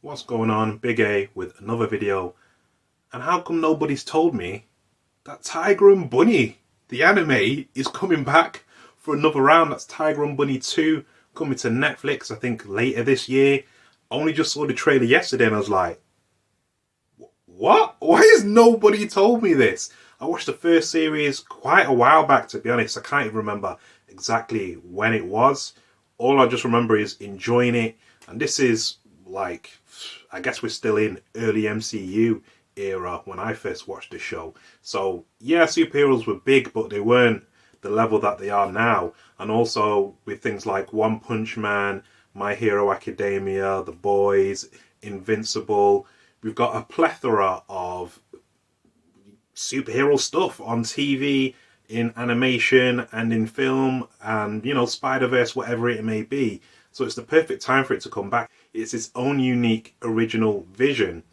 What's going on? Big A with another video. And how come nobody's told me that Tiger and Bunny, the anime, is coming back for another round? That's Tiger and Bunny 2 coming to Netflix, I think later this year. I only just saw the trailer yesterday and I was like, what? Why has nobody told me this? I watched the first series quite a while back, to be honest. I can't even remember exactly when it was. All I just remember is enjoying it. And this is like, I guess we're still in early MCU era when I first watched the show. So yeah, superheroes were big, but they weren't the level that they are now. And also with things like One Punch Man, My Hero Academia, The Boys, Invincible, we've got a plethora of superhero stuff on TV, in animation, and in film, and Spider-Verse, whatever it may be. So it's the perfect time for it to come back. It's its own unique, original vision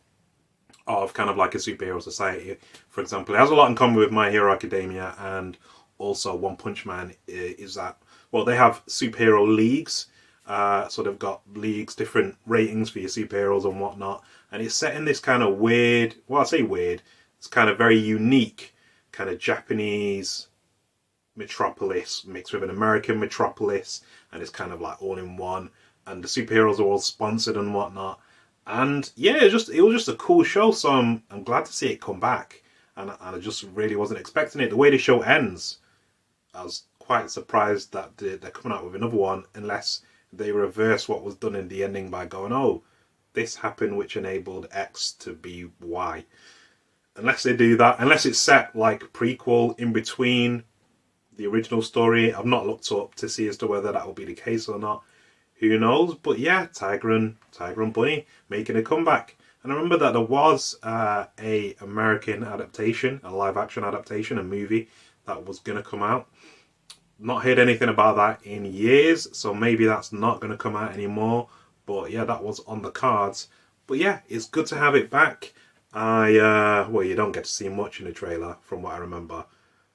of kind of like a superhero society. For example, it has a lot in common with My Hero Academia and also One Punch Man. Is that, well, they have superhero leagues. So they've got leagues, different ratings for your superheroes and whatnot. And it's set in this kind of weird, well, I say weird, it's kind of very unique, kind of Japanese metropolis mixed with an American metropolis. And it's kind of like all in one. And the superheroes are all sponsored and whatnot. And yeah, it was just a cool show. So I'm glad to see it come back. And I just really wasn't expecting it. The way the show ends, I was quite surprised that they're coming out with another one, unless they reverse what was done in the ending by going, oh, this happened which enabled X to be Y. Unless they do that, unless it's set like prequel in between the original story. I've not looked up to see as to whether that will be the case or not. Who knows? But yeah, Tiger and Bunny making a comeback. And I remember that there was a American adaptation, a live action adaptation, a movie that was going to come out. Not heard anything about that in years, so maybe that's not going to come out anymore. But yeah, that was on the cards. But yeah, it's good to have it back. Well, you don't get to see much in the trailer from what I remember,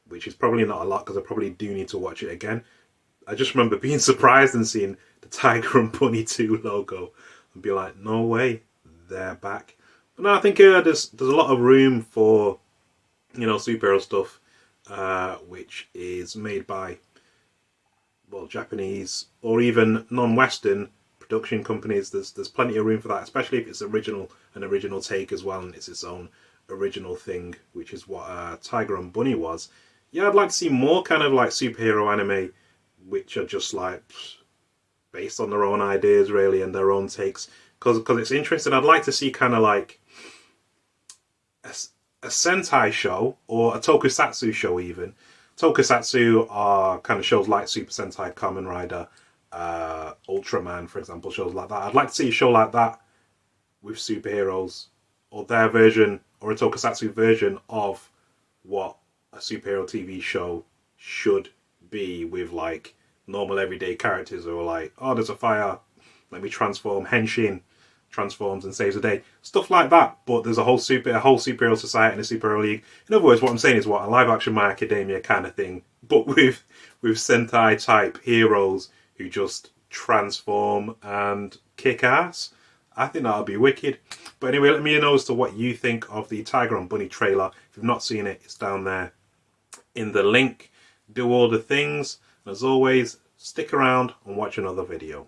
which is probably not a lot because I probably do need to watch it again. I just remember being surprised and seeing the Tiger and Bunny 2 logo and be like, no way, they're back. But no, I think there's a lot of room for superhero stuff, which is made by, well, Japanese or even non-Western production companies. There's plenty of room for that, especially if it's an original take as well, and it's its own original thing, which is what Tiger and Bunny was. Yeah, I'd like to see more kind of like superhero anime, which are just like based on their own ideas really and their own takes, because it's interesting. I'd like to see kind of like a Sentai show or a Tokusatsu show even. Tokusatsu are kind of shows like Super Sentai, Kamen Rider, Ultraman, for example, shows like that. I'd like to see a show like that with superheroes, or their version, or a Tokusatsu version of what a superhero TV show should be, with like normal everyday characters who are like, oh, there's a fire, let me transform. Henshin transforms and saves the day, stuff like that. But there's a whole superhero society and a superhero league. In other words, what I'm saying is what a live action My Academia kind of thing, but with Sentai type heroes who just transform and kick ass. I think that'll be wicked. But anyway, let me know as to what you think of the Tiger and Bunny trailer. If you've not seen it, it's down there in the link. Do all the things. And as always, stick around and watch another video.